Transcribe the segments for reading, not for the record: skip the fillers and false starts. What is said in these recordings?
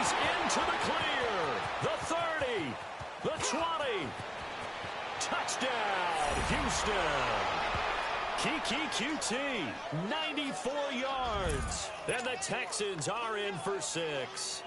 He's into the clear. The 30. The 20. Touchdown, Houston. Kiki QT, 94 yards. And the Texans are in for 6.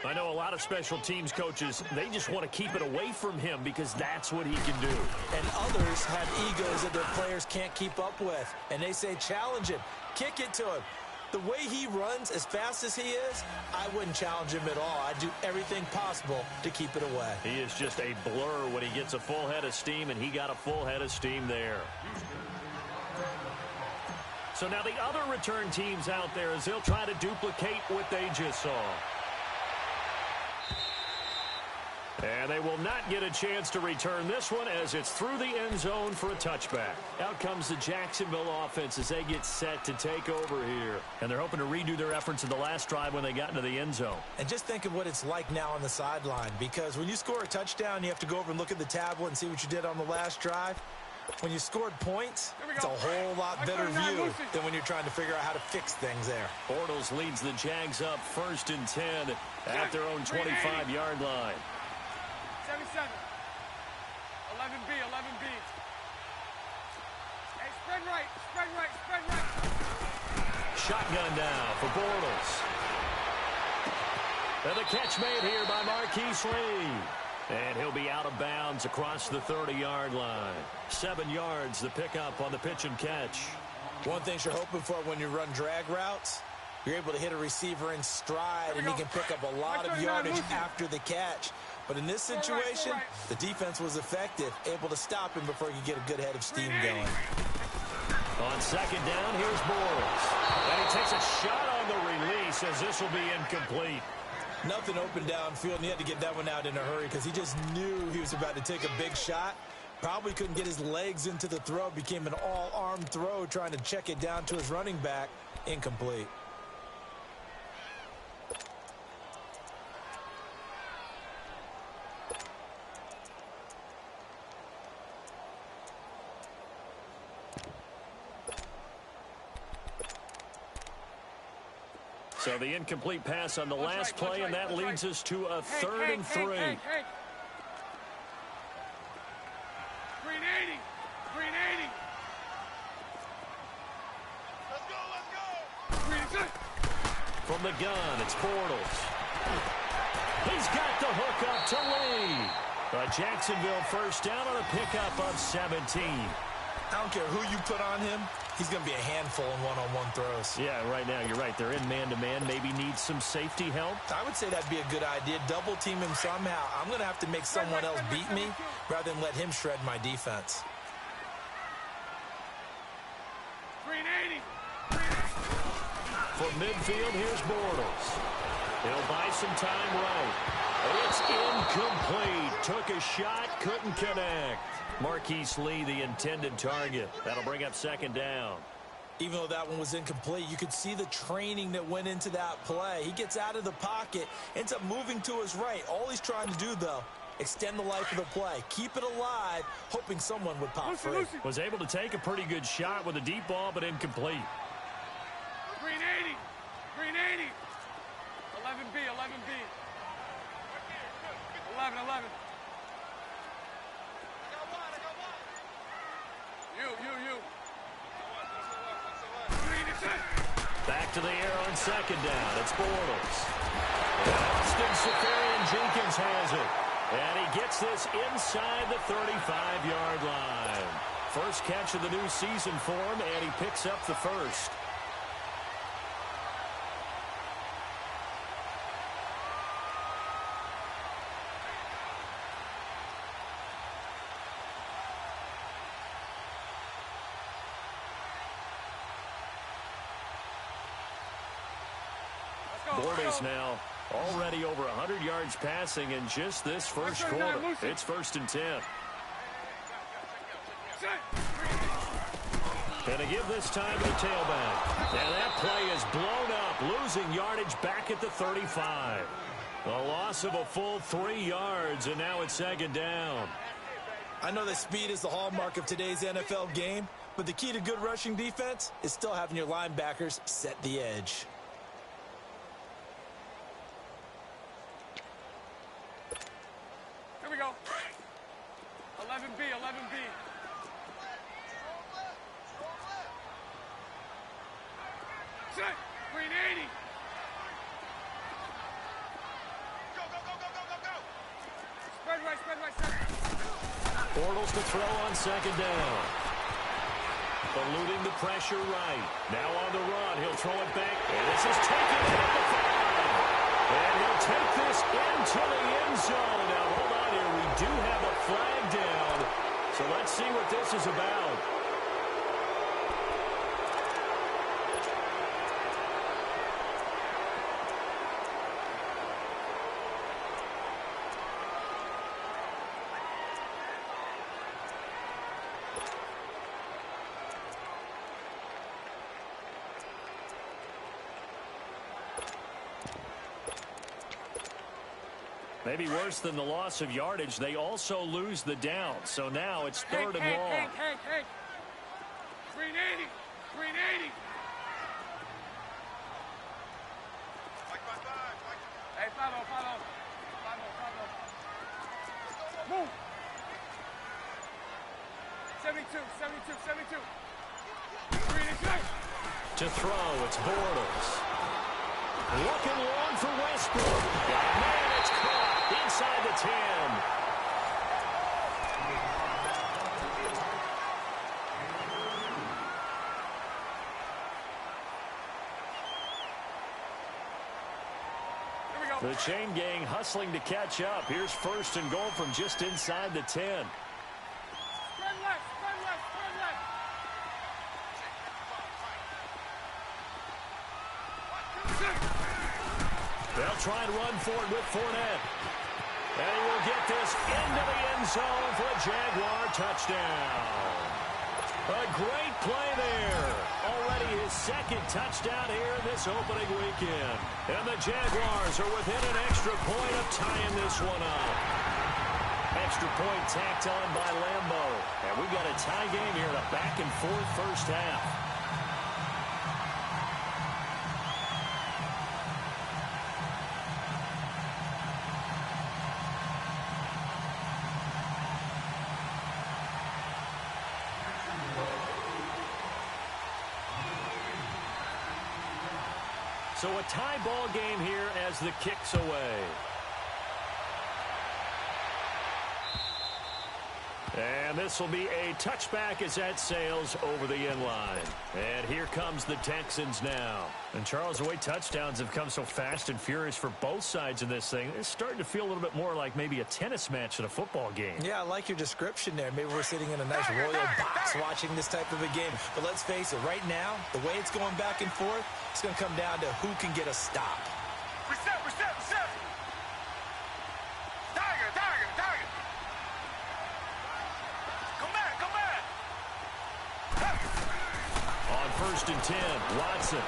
I know a lot of special teams coaches, they just want to keep it away from him because that's what he can do. And others have egos that their players can't keep up with. And they say, challenge him, kick it to him. The way he runs as fast as he is, I wouldn't challenge him at all. I'd do everything possible to keep it away. He is just a blur when he gets a full head of steam, and he got a full head of steam there. So now the other return teams out there as they'll try to duplicate what they just saw. And they will not get a chance to return this one as it's through the end zone for a touchback. Out comes the Jacksonville offense as they get set to take over here. And they're hoping to redo their efforts in the last drive when they got into the end zone. And just think of what it's like now on the sideline, because when you score a touchdown, you have to go over and look at the tablet and see what you did on the last drive. When you scored points, it's a whole lot better view than when you're trying to figure out how to fix things there. Bortles leads the Jags up 1st and 10 at their own 25-yard line. 77. 11B, 11B. Hey, spread right, spread right, spread right. Shotgun down for Bortles. And the catch made here by Marquise Lee. And he'll be out of bounds across the 30-yard line. 7 yards, the pickup on the pitch and catch. One thing you're hoping for when you run drag routes, you're able to hit a receiver in stride, and he can pick up a lot of yardage after the catch. But in this situation, the defense was effective, able to stop him before he could get a good head of steam going. On 2nd down, here's Bortles. And he takes a shot on the release as this will be incomplete. Nothing open downfield, and he had to get that one out in a hurry because he just knew he was about to take a big shot. Probably couldn't get his legs into the throw. Became an all-arm throw trying to check it down to his running back. Incomplete. So the incomplete pass on the last play, and that leads us to a 3rd and 3. 380. 380. Let's go. From the gun, it's Bortles. He's got the hook up to Lee. A Jacksonville 1st down on a pickup of 17. I don't care who you put on him. He's going to be a handful in one-on-one throws. Yeah, right now, you're right. They're in man-to-man. Maybe needs some safety help. I would say that'd be a good idea. Double team him somehow. I'm going to have to make someone else beat me rather than let him shred my defense. 380. For midfield, here's Bortles. He'll buy some time right. It's incomplete. Took a shot, couldn't connect. Marquise Lee, the intended target. That'll bring up 2nd down. Even though that one was incomplete, you could see the training that went into that play. He gets out of the pocket, ends up moving to his right. All he's trying to do, though, extend the life of the play. Keep it alive, hoping someone would pop free. Was able to take a pretty good shot with a deep ball, but incomplete. 380. 380. 11B, 11B. 11. You. Back to the air on 2nd down. It's Bortles. Austin Seferian-Jenkins has it. And he gets this inside the 35-yard line. First catch of the new season for him, and he picks up the 1st. Bortles now already over 100 yards passing in just this first quarter. It's 1st and 10. And to give this time to the tailback. And that play is blown up, losing yardage back at the 35. A loss of a full 3 yards, and now it's 2nd down. I know that speed is the hallmark of today's NFL game, but the key to good rushing defense is still having your linebackers set the edge. we go. 11B, 11B. Set. Green 80. Go, go, go, go, go, go, go. Spread right, set. Bortles to throw on second down. Eluding the pressure right. Now on the run. He'll throw it back. And this is taken at the 5. And he'll take this into the end zone. Now, hold on here. We do have a flag down. So let's see what this is about. Maybe worse than the loss of yardage, they also lose the down. So now it's third and long. Hey. Green 80. Green 80. Hey, follow. Move. 72. Green is right. To throw, it's Bortles. Looking long for Westbrook. And man, it's caught inside the 10. The chain gang hustling to catch up. Here's first and goal from just inside the 10. Spread left. They'll try and run for it with Fournette. And he will get this into the end zone for a Jaguar touchdown. A great play there. Already his second touchdown here in this opening weekend. And the Jaguars are within an extra point of tying this one up. Extra point tacked on by Lambeau. And we've got a tie game here in a back-and-forth first half. So a tie ball game here as the kick's away. And this will be a touchback as that sails over the end line. And here comes the Texans now. And Charles, the way touchdowns have come so fast and furious for both sides of this thing, it's starting to feel a little bit more like maybe a tennis match than a football game. Yeah, I like your description there. Maybe we're sitting in a nice royal box watching this type of a game. But let's face it, right now, the way it's going back and forth, it's going to come down to who can get a stop. Reset. Target. Come back. On first and 10, Watson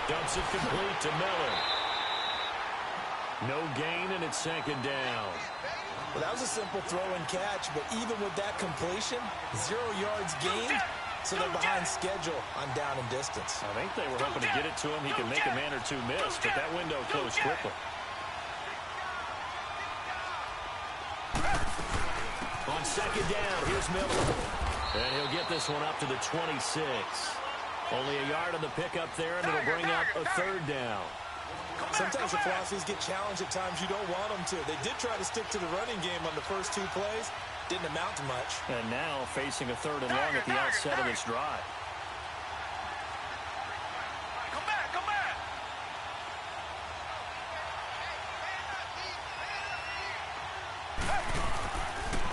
dumps it complete to Miller. No gain, and it's second down. Well, that was a simple throw and catch, but even with that completion, 0 yards gained, so they're behind schedule on down and distance. I think they were hoping to get it to him. He can make a man or two miss, but that window closed quickly. On second down, here's Miller. And he'll get this one up to the 26. Only a yard on the pickup there, and it'll bring up a third down. Sometimes the philosophies get challenged at times you don't want them to. They did try to stick to the running game on the first 2 plays. Didn't amount to much. And now facing a third and long at the outset of this drive. Come back.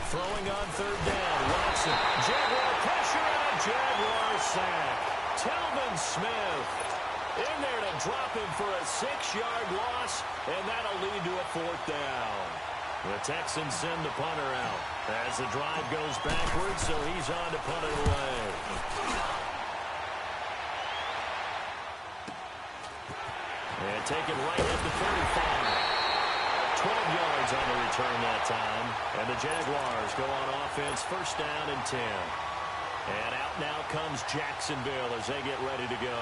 Throwing on third down, Watson. Jaguar pressure and a Jaguar sack. Telvin Smith in there to drop him for a 6-yard loss, and that'll lead to a 4th down. The Texans send the punter out as the drive goes backwards, so he's on to punt it away. And taken right at the 35. 12 yards on the return that time. And the Jaguars go on offense, first down and 10. And out now comes Jacksonville as they get ready to go.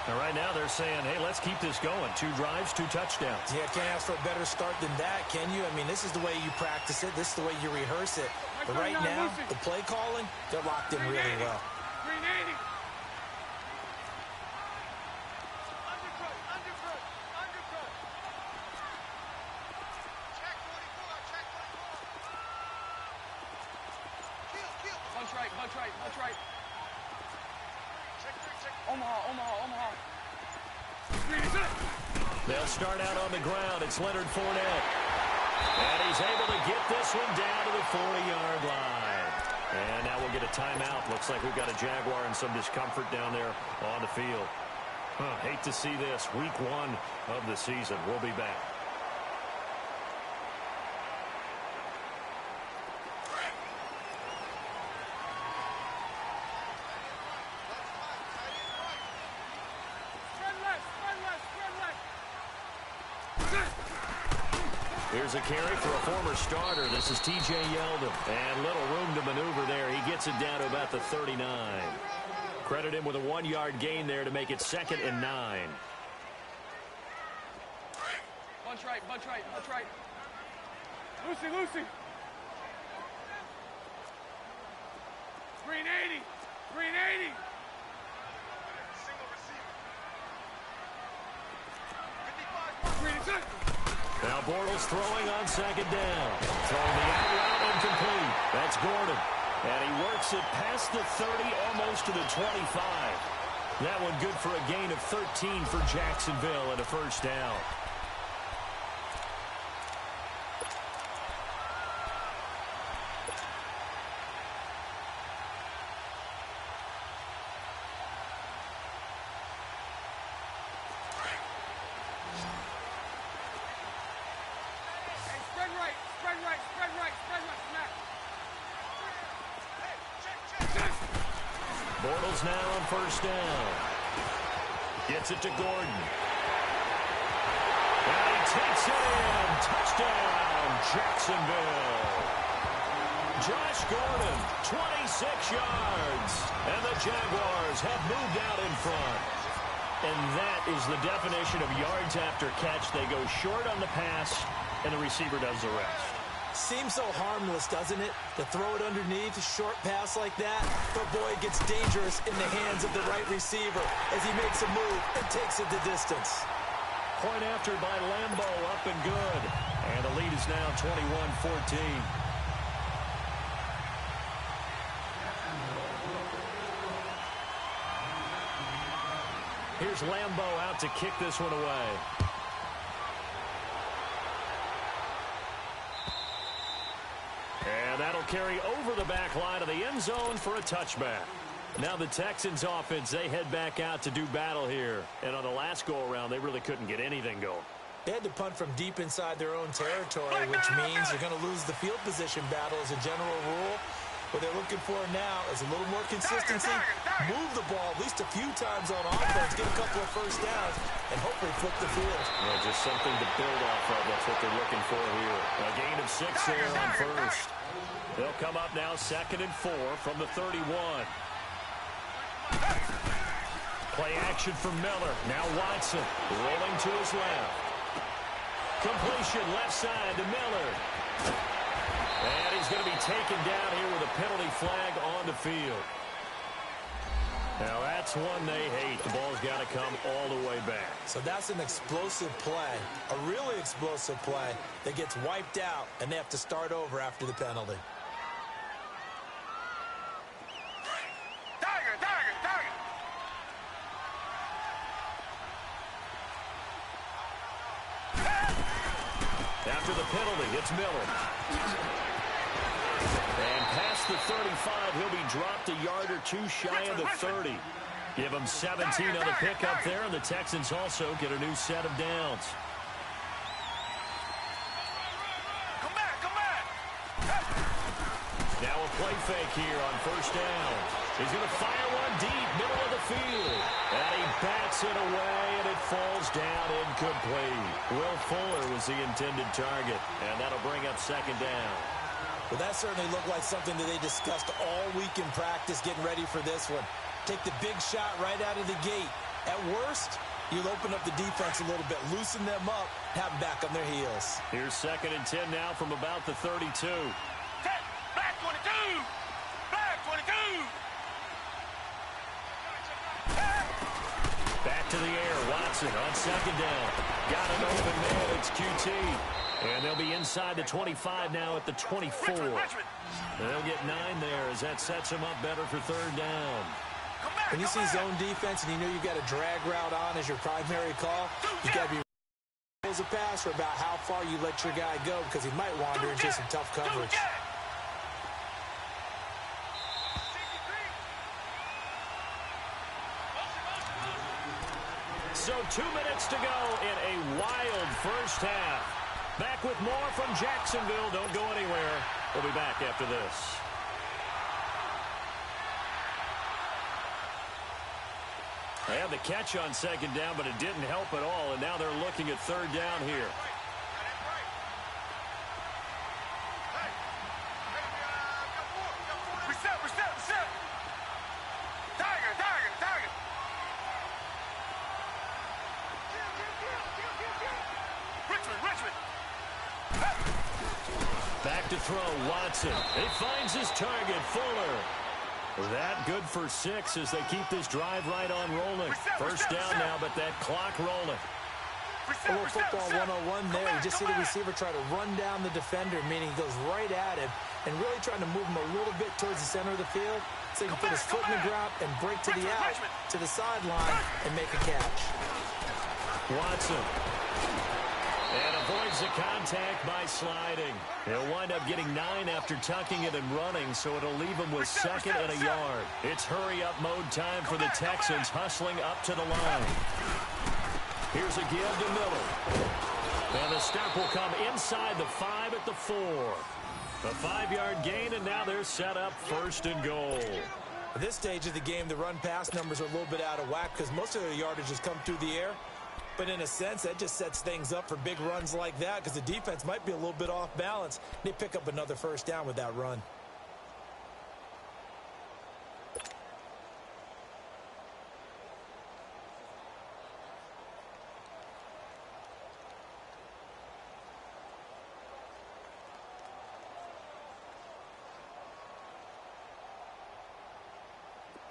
And right now they're saying, hey, let's keep this going. 2 drives, 2 touchdowns. Yeah, can't ask for a better start than that, can you? I mean, this is the way you practice it. This is the way you rehearse it. But right now, the play calling, they're locked in really well. 380. Punch right. Omaha. They'll start out on the ground. It's Leonard Fournette. And he's able to get this one down to the 40-yard line. And now we'll get a timeout. Looks like we've got a Jaguar and some discomfort down there on the field. Hate to see this. Week 1 of the season. We'll be back. Here's a carry for a former starter. This is T.J. Yeldon. And little room to maneuver there. He gets it down to about the 39. Credit him with a 1-yard gain there to make it 2nd and 9. Bunch right. Lucy. 380. Single receiver. 55. Now Bortles throwing on 2nd down. Throwing the out route incomplete. That's Gordon. And he works it past the 30, almost to the 25. That one good for a gain of 13 for Jacksonville and a first down. Bortles now on first down. Gets it to Gordon. And he takes it in. Touchdown, Jacksonville. Josh Gordon, 26 yards. And the Jaguars have moved out in front. And that is the definition of yards after catch. They go short on the pass, and the receiver does the rest. Seems so harmless, doesn't it? To throw it underneath, a short pass like that. But boy, it gets dangerous in the hands of the right receiver as he makes a move and takes it the distance. Point after by Lambo, up and good. And the lead is now 21-14. Here's Lambo out to kick this one away. And that'll carry over the back line of the end zone for a touchback. Now the Texans offense, they head back out to do battle here. And on the last go-around, they really couldn't get anything going. They had to punt from deep inside their own territory, which means they're going to lose the field position battle as a general rule. What they're looking for now is a little more consistency, move the ball at least a few times on offense, get a couple of first downs, and hopefully flip the field. Yeah, just something to build off of. That's what they're looking for here. A gain of 6 there on first. They'll come up now 2nd and 4 from the 31. Play action from Miller. Now Watson rolling to his left. Completion left side to Miller. And he's going to be taken down here with a penalty flag on the field. Now that's one they hate. The ball's got to come all the way back. So that's an explosive play, a really explosive play that gets wiped out, and they have to start over after the penalty. After the penalty, it's Miller. And past the 35, he'll be dropped a yard or two shy of the 30. Give him 17 on the pickup there, and the Texans also get a new set of downs. Come back. Now a play fake here on first down. He's going to fire one deep, middle of the field. And he bats it away, and it falls down incomplete. Will Fuller was the intended target, and that'll bring up 2nd down. Well, that certainly looked like something that they discussed all week in practice, getting ready for this one. Take the big shot right out of the gate. At worst, you'll open up the defense a little bit, loosen them up, have them back on their heels. Here's 2nd and 10 now from about the 32. Back 22! Back 22! Back to the air. Watson on 2nd down. Got an open man. It's QT. And they'll be inside the 25 now at the 24. They'll get 9 there as that sets them up better for 3rd down. When you see zone defense and you know you've got a drag route on as your primary call, you've got to be as a passer about how far you let your guy go because he might wander into some tough coverage. So 2 minutes to go in a wild first half. Back with more from Jacksonville. Don't go anywhere. We'll be back after this. They had the catch on 2nd down, but it didn't help at all, and now they're looking at 3rd down here. Reset. Tiger. Richmond. Back to throw, Watson. He finds his target, Fuller. That good for 6 as they keep this drive right on rolling. First down now, but that clock rolling. A little football 101 there. You just see the receiver try to run down the defender, meaning he goes right at him and really trying to move him a little bit towards the center of the field so he can put his foot in the ground and break to the out, to the sideline, and make a catch. Watson. And avoids the contact by sliding. He'll wind up getting 9 after tucking it and running, so it'll leave him with 2nd and a yard. It's hurry-up mode time for the Texans, hustling up to the line. Here's a give to Miller. And the stop will come inside the 5 at the 4. A 5-yard gain, and now they're set up 1st and goal. At this stage of the game, the run-pass numbers are a little bit out of whack because most of their yardage has come through the air. But in a sense, that just sets things up for big runs like that because the defense might be a little bit off balance. They pick up another first down with that run.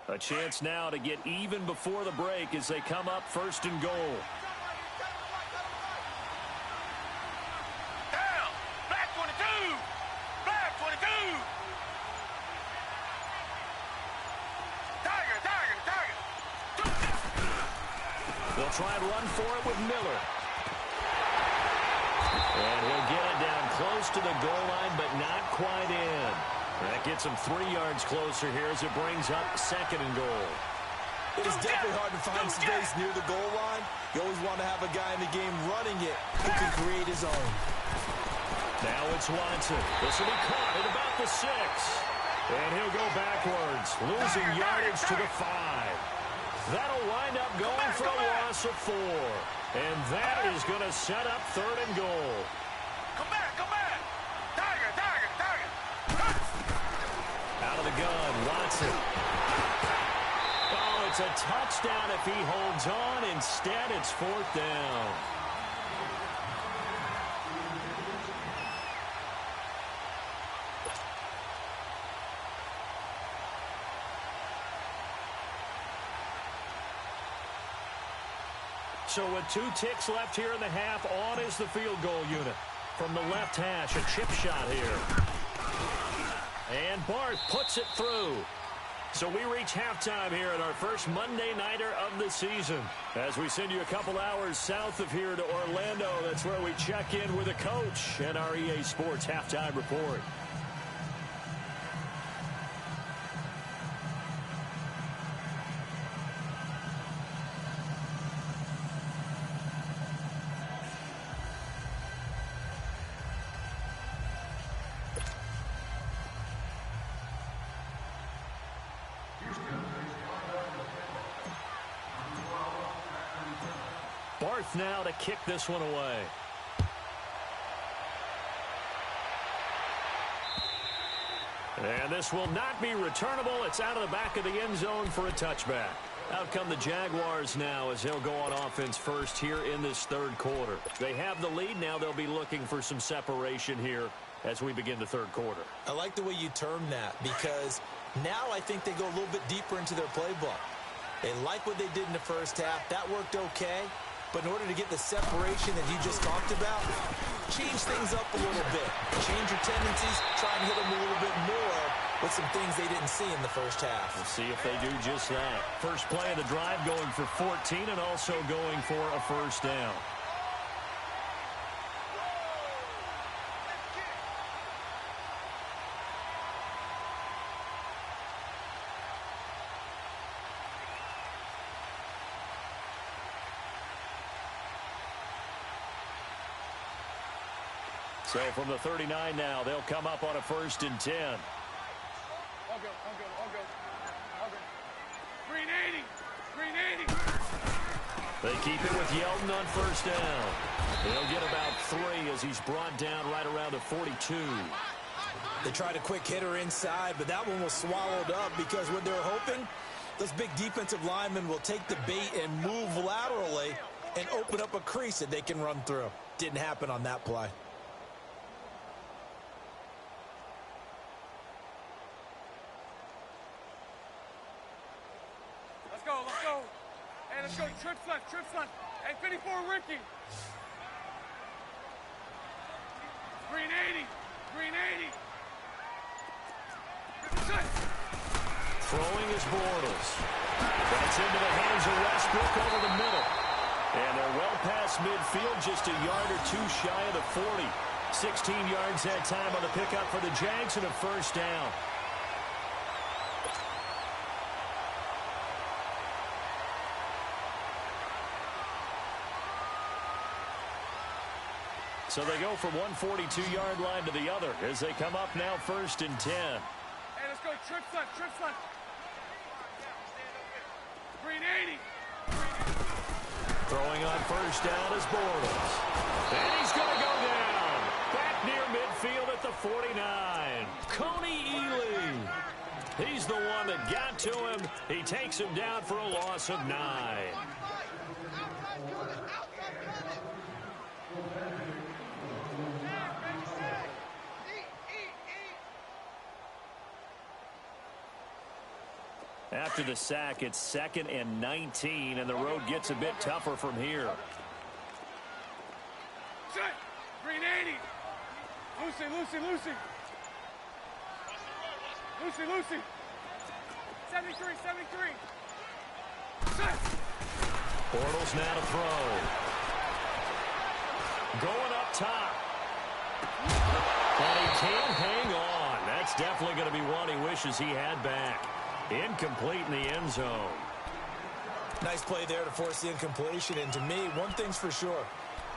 A chance now to get even before the break as they come up 1st and goal. They'll try and run for it with Miller. And he'll get it down close to the goal line, but not quite in. That gets him 3 yards closer here as it brings up 2nd and goal. It is definitely hard to find space near the goal line. You always want to have a guy in the game running it who can create his own. Now it's Watson. This will be caught at about the 6. And he'll go backwards, losing yardage to the 5. That'll wind up going for a loss of 4. And that is going to set up 3rd and goal. Come back. Tiger. Out of the gun, Watson. Oh, it's a touchdown if he holds on. Instead, it's 4th down. So with 2 ticks left here in the half, on is the field goal unit. From the left hash, a chip shot here. And Barth puts it through. So we reach halftime here at our first Monday Nighter of the season. As we send you a couple hours south of here to Orlando, that's where we check in with the coach and our EA Sports Halftime Report. Barth now to kick this one away. And this will not be returnable. It's out of the back of the end zone for a touchback. Out come the Jaguars now as they'll go on offense first here in this third quarter. They have the lead. Now they'll be looking for some separation here as we begin the third quarter. I like the way you term that because now I think they go a little bit deeper into their playbook. They like what they did in the first half. That worked okay. But in order to get the separation that you just talked about, change things up a little bit. Change your tendencies. Try and hit them a little bit more with some things they didn't see in the first half. We'll see if they do just that. First play of the drive going for 14 and also going for a first down. So from the 39 now, they'll come up on a 1st and 10. All go. Green 80. They keep it with Yeldon on first down. He'll get about 3 as he's brought down right around the 42. They tried a quick hitter inside, but that one was swallowed up because what they're hoping, those big defensive linemen will take the bait and move laterally and open up a crease that they can run through. Didn't happen on that play. Let's go. Hey, let's go. Trips left. Hey, 54, Ricky. Green 80. Throwing is Bortles. That's into the hands of Westbrook over the middle. And they're well past midfield, just a yard or two shy of the 40. 16 yards that time on the pickup for the Jags and a first down. So they go from one 42-yard line to the other as they come up now 1st and 10. Hey, let's go. Trips left. Green 80. Throwing on first down is Bortles. And he's going to go down. Back near midfield at the 49. Coney Ely. He's the one that got to him. He takes him down for a loss of 9. After the sack, it's 2nd and 19, and the road gets a bit tougher from here. Set. Green 80. Lucy. 73. Set. Bortles now to throw. Going up top. And he can't hang on. That's definitely going to be one he wishes he had back. Incomplete in the end zone. Nice play there to force the incompletion. And to me, one thing's for sure.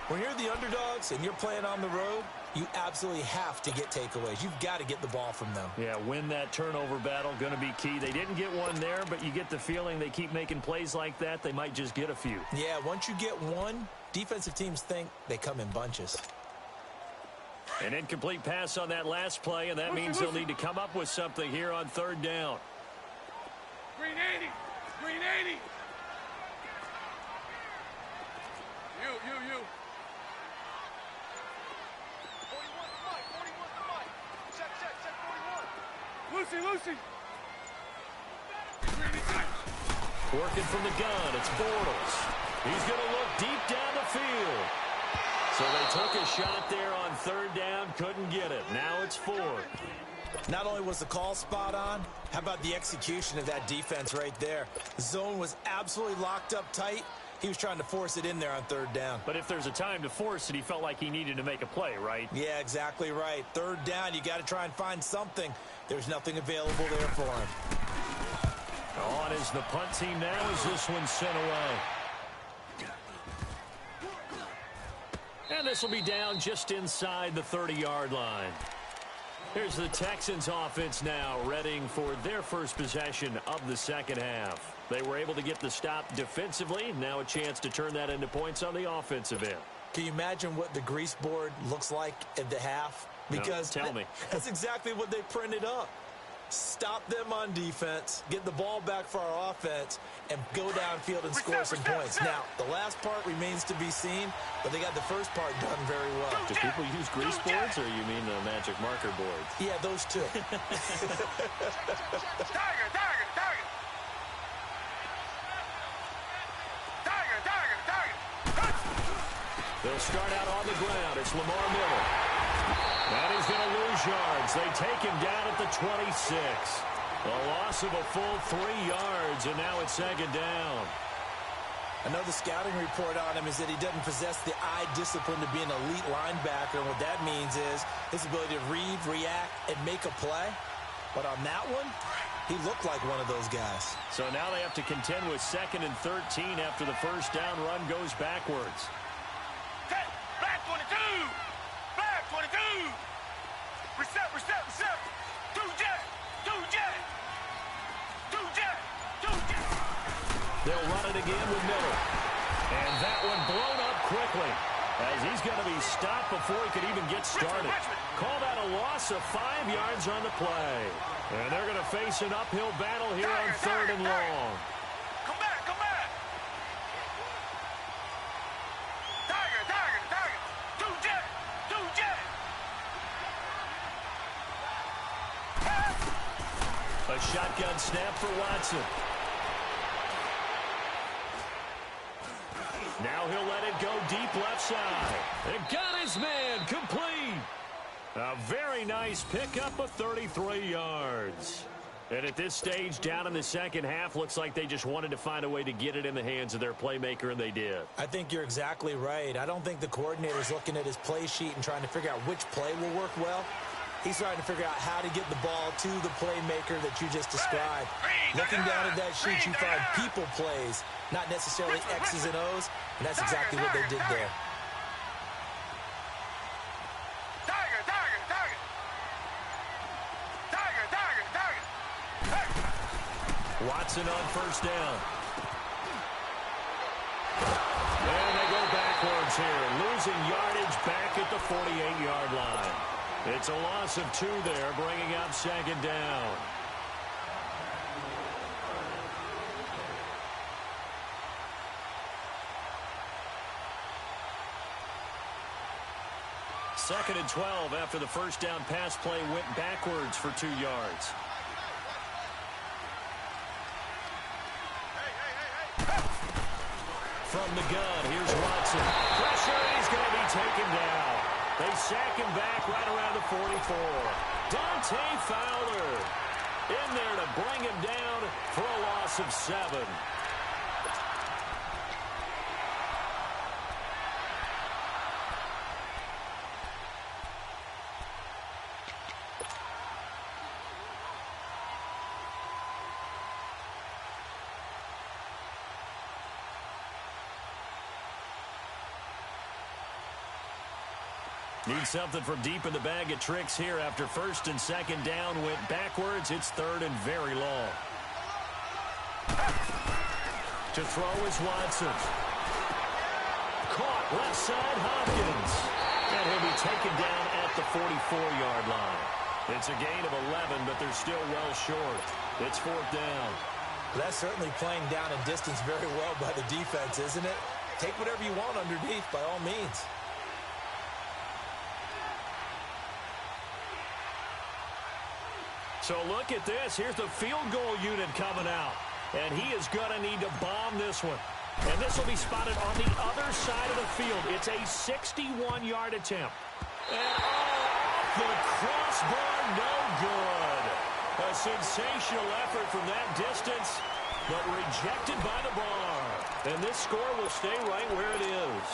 When you're the underdogs and you're playing on the road, you absolutely have to get takeaways. You've got to get the ball from them. Yeah, win that turnover battle, going to be key. They didn't get one there, but you get the feeling they keep making plays like that, they might just get a few. Yeah, once you get one, defensive teams think they come in bunches. An incomplete pass on that last play, and that means they'll need to come up with something here on 3rd down. Green 80. You. 41. Check, 41. Lucy. Working from the gun, it's Bortles. He's going to look deep down the field. So they took a shot there on 3rd down, couldn't get it. Now it's 4th. Not only was the call spot on, how about the execution of that defense right there? The zone was absolutely locked up tight. He was trying to force it in there on 3rd down. But if there's a time to force it, he felt like he needed to make a play, right? Yeah, exactly right. 3rd down, you got to try and find something. There's nothing available there for him. On is the punt team now as this one's sent away. And this will be down just inside the 30-yard line. Here's the Texans offense now, readying for their first possession of the second half. They were able to get the stop defensively. Now a chance to turn that into points on the offensive end. Can you imagine what the grease board looks like at the half? Because no, tell me. That's exactly what they printed up. stop them on defense, get the ball back for our offense, and go downfield and score some points. Now, the last part remains to be seen, but they got the first part done very well. Do people use grease boards, or you mean magic marker boards? Yeah, those two. They'll start out on the ground. It's Lamar Miller. And he's going to lose yards. They take him down at the 26. A loss of a full 3 yards, and now it's second down. I know the scouting report on him is that he doesn't possess the eye discipline to be an elite linebacker. And what that means is his ability to read, react, and make a play. But on that one, he looked like one of those guys. So now they have to contend with 2nd and 13 after the first down run goes backwards. Black 22! Black 22! Reset! Two jet! They'll run it again with Miller. And that one blown up quickly as he's going to be stopped before he could even get started. Call that a loss of 5 yards on the play. And they're going to face an uphill battle here on 3rd and long. Come back! Tiger! Two jet! A shotgun snap for Watson. Now he'll let it go deep left side. And got his man complete. A very nice pickup of 33 yards. And at this stage, down in the second half, looks like they just wanted to find a way to get it in the hands of their playmaker, and they did. I think you're exactly right. I don't think the coordinator's looking at his play sheet and trying to figure out which play will work well. He's trying to figure out how to get the ball to the playmaker that you just described. Looking down at that sheet, you find people plays, not necessarily X's and O's, and that's exactly what they did there. Watson on first down. And they go backwards here, losing yardage back at the 48-yard line. It's a loss of 2 there, bringing up second down. Second and 12 after the first down pass play went backwards for 2 yards. From the gun, here's Watson. Pressure, he's going to be taken down. They sack him back right around the 44. Dante Fowler in there to bring him down for a loss of 7. Need something from deep in the bag of tricks here after first and second down went backwards. It's 3rd and very long. To throw is Watson. Caught left side Hopkins. And he'll be taken down at the 44-yard line. It's a gain of 11, but they're still well short. It's 4th down. That's certainly playing down and distance very well by the defense, isn't it? Take whatever you want underneath by all means. So look at this. Here's the field goal unit coming out. And he is going to need to bomb this one. And this will be spotted on the other side of the field. It's a 61-yard attempt. And off the crossbar, no good. A sensational effort from that distance, but rejected by the bar. And this score will stay right where it is.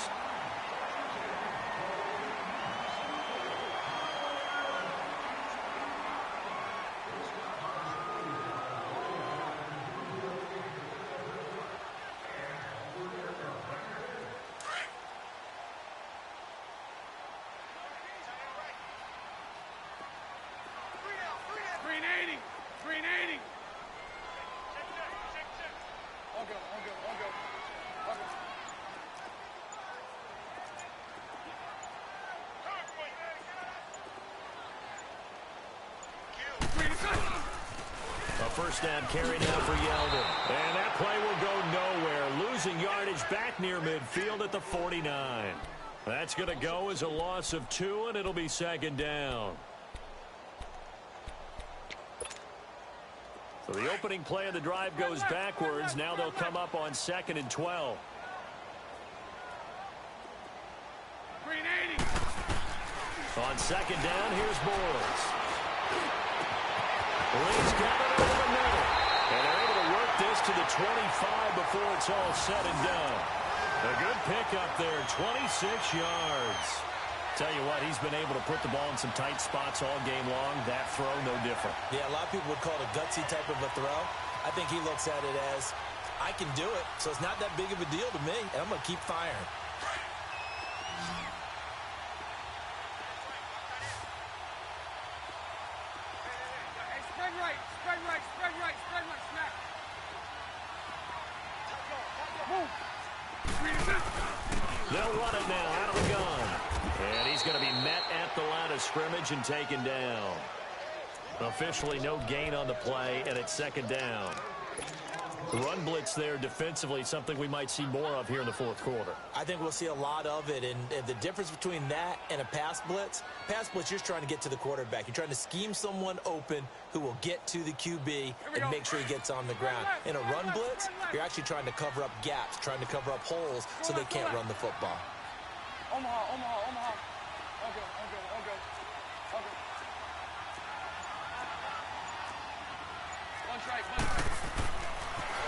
first down carry now for Yeldon. And that play will go nowhere. Losing yardage back near midfield at the 49. That's going to go as a loss of 2, and it'll be second down. So the opening play of the drive goes backwards. Now they'll come up on 2nd and 12. On 2nd down, here's Bortles. Lee's got it over the middle. And they're able to work this to the 25 before it's all said and done. A good pickup there, 26 yards. Tell you what, he's been able to put the ball in some tight spots all game long. That throw, no different. Yeah, a lot of people would call it a gutsy type of a throw. I think he looks at it as, I can do it, so it's not that big of a deal to me, and I'm going to keep firing. They'll run it now out of the gun. And he's going to be met at the line of scrimmage and taken down. Officially no gain on the play, and it's 2nd down. The run blitz there defensively, something we might see more of here in the 4th quarter. I think we'll see a lot of it, and the difference between that and a pass blitz, you're trying to get to the quarterback. You're trying to scheme someone open who will get to the QB and make sure he gets on the ground. In a run blitz, you're actually trying to cover up gaps, trying to cover up holes so they can't run the football. Omaha. Okay. One strike.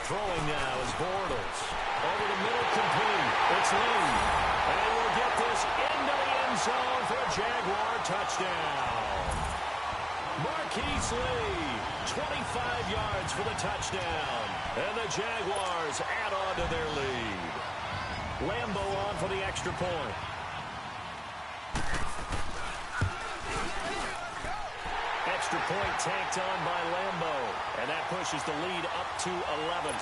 Throwing now is Bortles. Over the middle, complete. It's Lee. And we'll get this into the end zone for a Jaguar touchdown. Marquise Lee, 25 yards for the touchdown. And the Jaguars add on to their lead. Lambo on for the extra point. Extra point tacked on by Lambo. And that pushes the lead up to 11.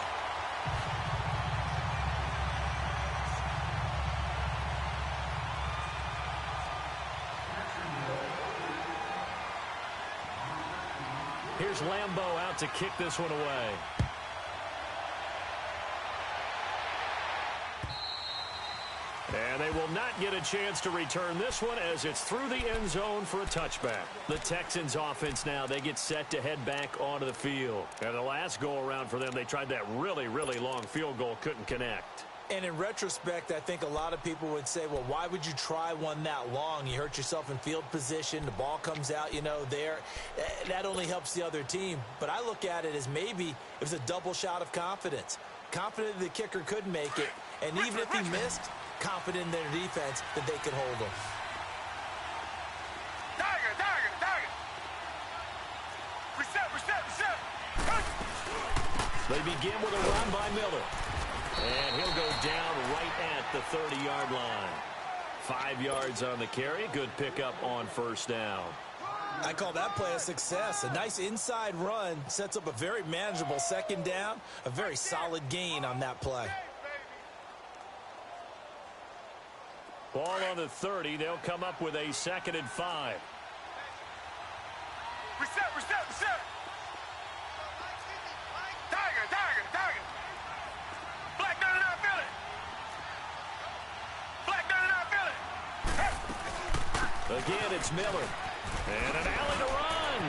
Here's Lambo out to kick this one away. And they will not get a chance to return this one as it's through the end zone for a touchback. The Texans offense now, they get set to head back onto the field. And the last go-around for them, they tried that really, really long field goal, couldn't connect. And in retrospect, I think a lot of people would say, well, why would you try one that long? You hurt yourself in field position. The ball comes out, there. That only helps the other team. But I look at it as maybe it was a double shot of confidence. Confident the kicker could make it. And even if he missed, confident in their defense that they could hold him. Target. Reset. They begin with a run by Miller. And he'll go down right at the 30-yard line. 5 yards on the carry. Good pickup on first down. I call that play a success. A nice inside run sets up a very manageable second down. A very solid gain on that play. Ball on the 30. They'll come up with a 2nd and 5. Reset. Target. Black 99 Philly. Again, it's Miller. And an alley to run.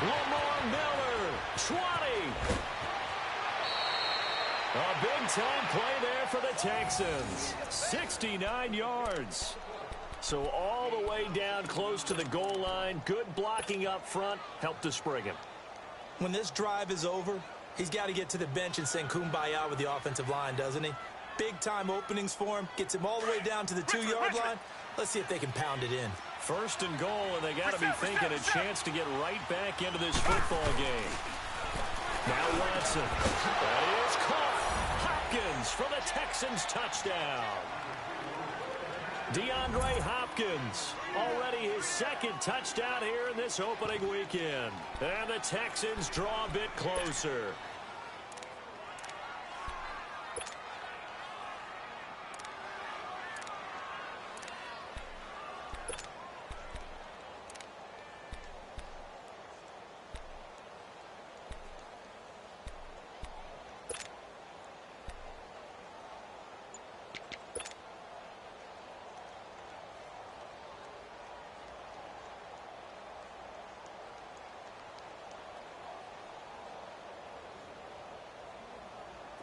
Lamar Miller, 20. A big-time play there for the Texans. 69 yards. So all the way down close to the goal line. Good blocking up front. Helped to spring him. When this drive is over, he's got to get to the bench and sing Kumbaya with the offensive line, doesn't he? Big-time openings for him. Gets him all the way down to the 2-yard line. Let's see if they can pound it in. 1st and goal, and they got to be thinking a chance to get right back into this football game. Now Watson. That is caught. Hopkins for the Texans touchdown. DeAndre Hopkins, already his 2nd touchdown here in this opening weekend. And the Texans draw a bit closer.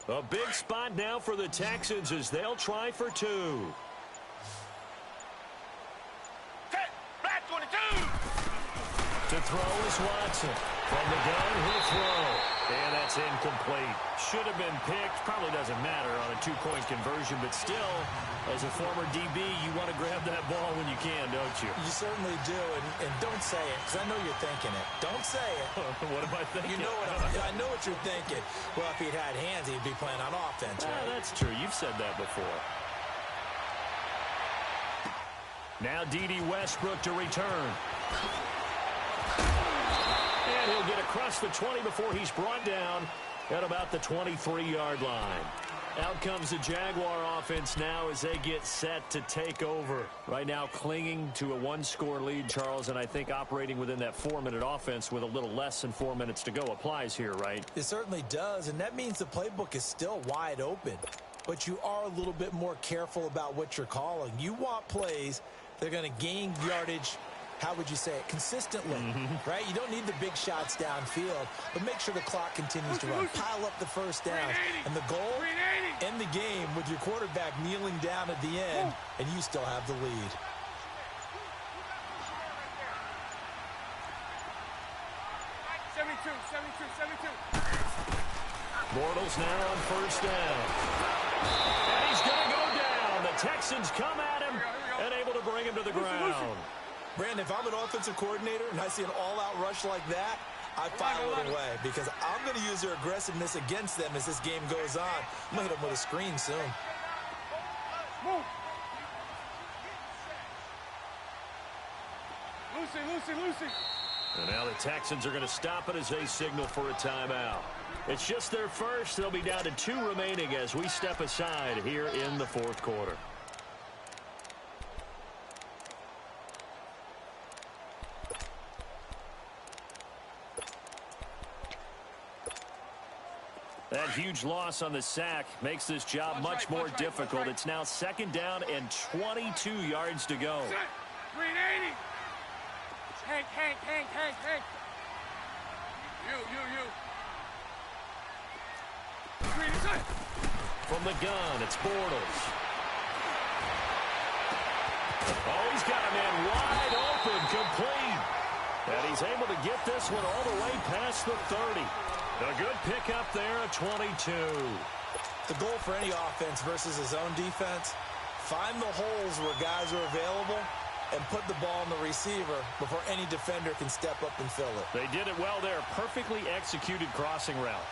A big spot now for the Texans as they'll try for two. Black 22. To throw is Watson. From the gun, he'll throw. And that's incomplete. Should have been picked. Probably doesn't matter on a two-point conversion, but still, as a former DB, you want to grab that ball when you can, don't you? You certainly do, and don't say it, because I know you're thinking it. Don't say it. What am I thinking? You know I know what you're thinking. Well, if he'd had hands, he'd be playing on offense, right? That's true. You've said that before. Now D.D. Westbrook to return. And he'll get across the 20 before he's brought down at about the 23-yard line. Out comes the Jaguar offense now as they get set to take over. Right now clinging to a one-score lead, Charles, and I think operating within that 4-minute offense with a little less than 4 minutes to go applies here, right? It certainly does, and that means the playbook is still wide open. But you are a little bit more careful about what you're calling. You want plays that are going to gain yardage, how would you say it, consistently, right? You don't need the big shots downfield, but make sure the clock continues to run. Pile up the first down. And the goal, end the game with your quarterback kneeling down at the end, and you still have the lead. Bortles now on first down. And he's going to go down. The Texans come at him and able to bring him to the ground. Brandon, if I'm an offensive coordinator and I see an all-out rush like that, I file it away because I'm going to use their aggressiveness against them as this game goes on. I'm going to hit them with a screen soon. Move. Lucy. And now the Texans are going to stop it as they signal for a timeout. It's just their first. They'll be down to 2 remaining as we step aside here in the fourth quarter. That huge loss on the sack makes this job much more difficult. It's now second down and 22 yards to go. 380. Hank. You. From the gun, it's Bortles. Oh, he's got a man wide open, complete. And he's able to get this one all the way past the 30. A good pickup there at 22. The goal for any offense versus his own defense, find the holes where guys are available and put the ball in the receiver before any defender can step up and fill it. They did it well there. Perfectly executed crossing route.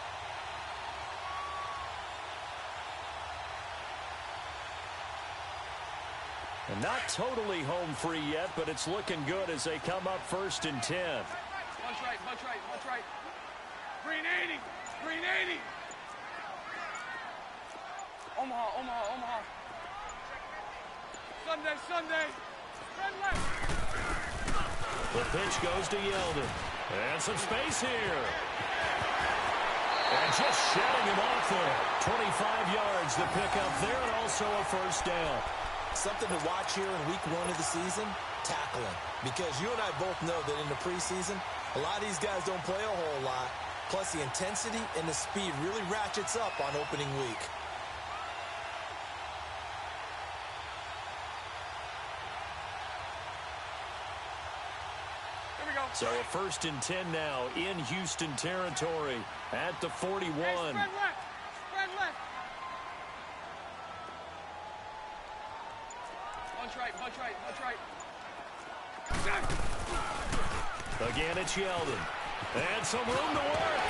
And not totally home free yet, but it's looking good as they come up first and 10. Punch right. 380. Omaha. Sunday. Spread left. The pitch goes to Yeldon. And some space here. And just shutting him off there. 25 yards the pickup there, and also a first down. Something to watch here in week 1 of the season, tackling. Because you and I both know that in the preseason, a lot of these guys don't play a whole lot. Plus, the intensity and the speed really ratchets up on opening week. Here we go. So a first and 10 now in Houston territory at the 41. Hey, spread left. Punch right. Again, it's Yeldon. And some room to work.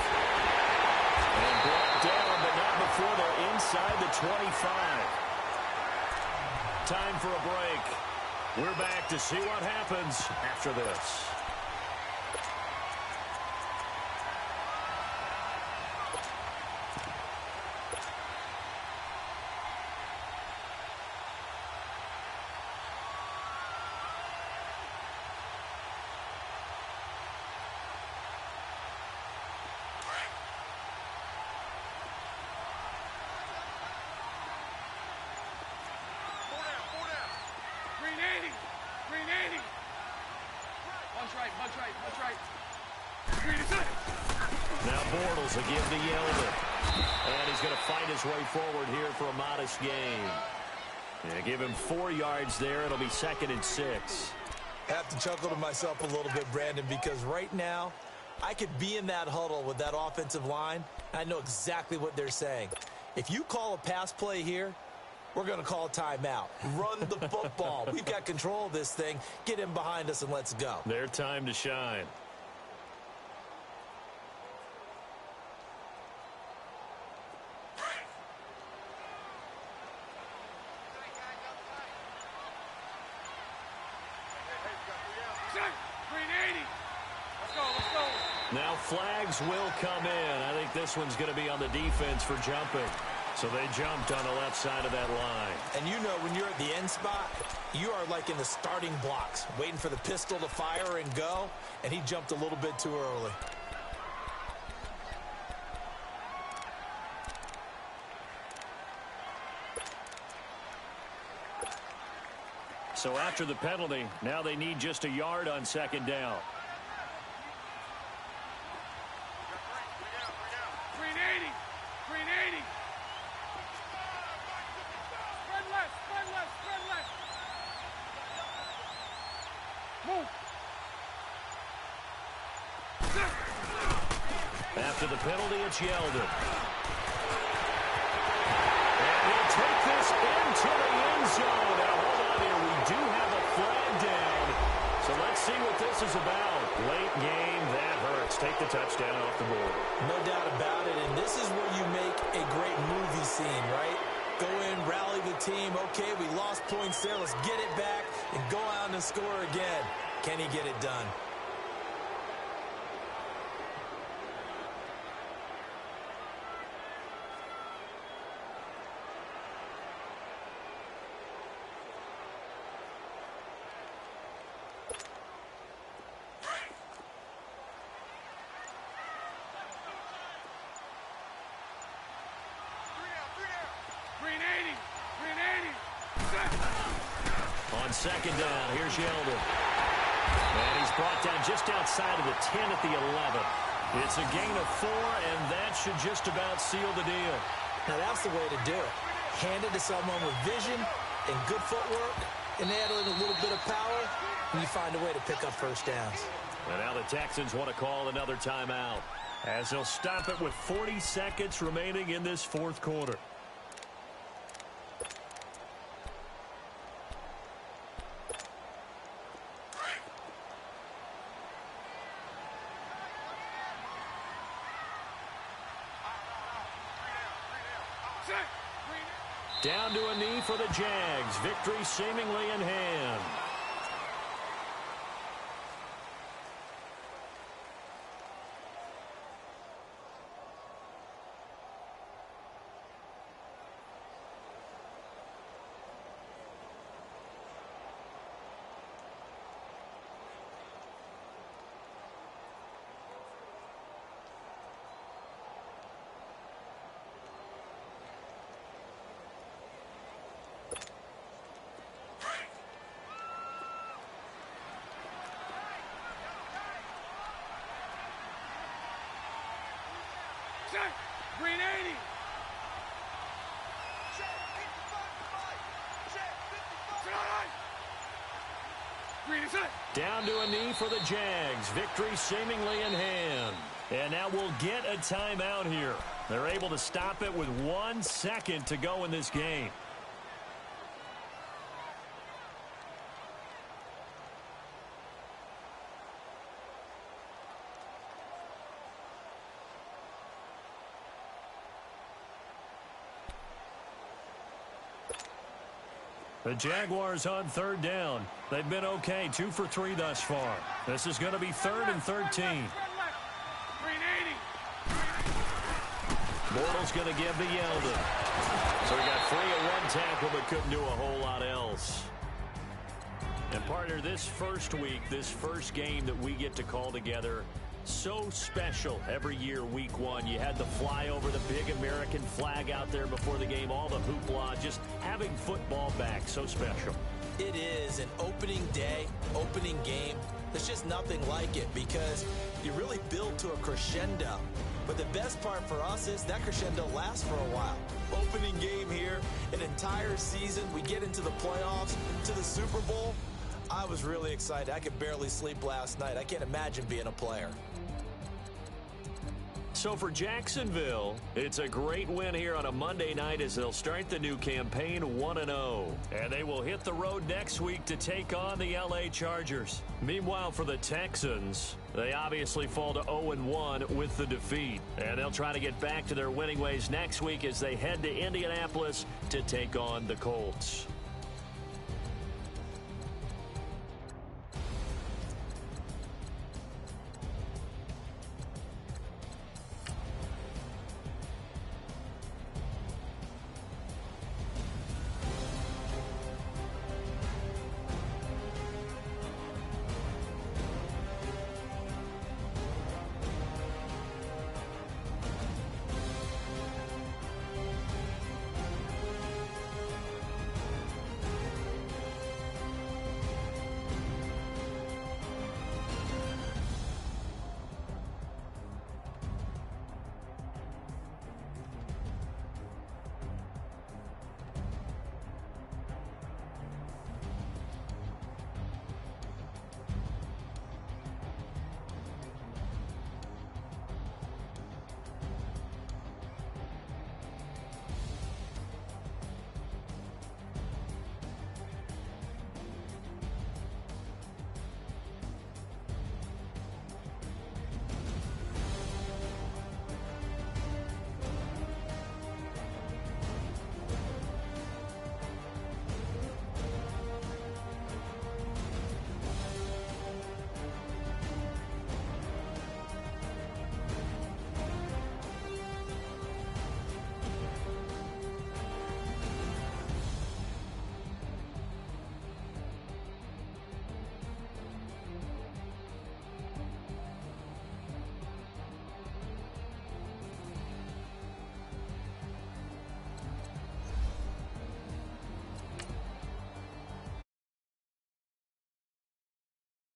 And brought down, but not before they're inside the 25. Time for a break. We're back to see what happens after this. Punch right. Now Bortles again to Yeldon. And he's going to fight his way forward here for a modest gain. Yeah, give him 4 yards there. It'll be 2nd and 6. I have to chuckle to myself a little bit, Brandon, because right now I could be in that huddle with that offensive line. I know exactly what they're saying. If you call a pass play here, we're going to call a timeout. Run the football. We've got control of this thing. Get him behind us and let's go. Their time to shine. Now flags will come in. I think this one's going to be on the defense for jumping. So they jumped on the left side of that line. And you know when you're at the end spot, you are like in the starting blocks, waiting for the pistol to fire and go, and he jumped a little bit too early. So after the penalty, now they need just a yard on 2nd down. After the penalty, it's Yeldon. And he'll take this into the end zone. Now, hold on here. We do have a flag down. So let's see what this is about. Late game, that hurts. Take the touchdown off the board. No doubt about it, and this is where you make a great movie scene, right? Go in, rally the team. Okay, we lost points there. Let's get it back and go out and score again. Can he get it done? On 2nd down, here's Yeldon. And he's brought down just outside of the 10 at the 11. It's a gain of 4, and that should just about seal the deal. Now that's the way to do it. Hand it to someone with vision and good footwork, and add in a little bit of power, and you find a way to pick up first downs. And now the Texans want to call another timeout, as they'll stop it with 40 seconds remaining in this 4th quarter. Down to a knee for the Jags. Victory seemingly in hand. Green 80. Down to a knee for the Jags. Victory seemingly in hand. And now we'll get a timeout here. They're able to stop it with 1 second to go in this game. The Jaguars on 3rd down. They've been okay, 2 for 3 thus far. This is going to be 3rd and 13. Bortles going to give to Yeldon. So he got free at 1 tackle but couldn't do a whole lot else. And partner, this first week, this first game that we get to call together, so special every year, week 1. You had the flyover, the big American flag out there before the game, all the hoopla, just having football back, so special. It is an opening day, opening game. There's just nothing like it because you really build to a crescendo. But the best part for us is that crescendo lasts for a while. Opening game here, an entire season, we get into the playoffs, to the Super Bowl. I was really excited. I could barely sleep last night. I can't imagine being a player. So for Jacksonville, it's a great win here on a Monday night as they'll start the new campaign 1-0. And they will hit the road next week to take on the LA Chargers. Meanwhile, for the Texans, they obviously fall to 0-1 with the defeat. And they'll try to get back to their winning ways next week as they head to Indianapolis to take on the Colts.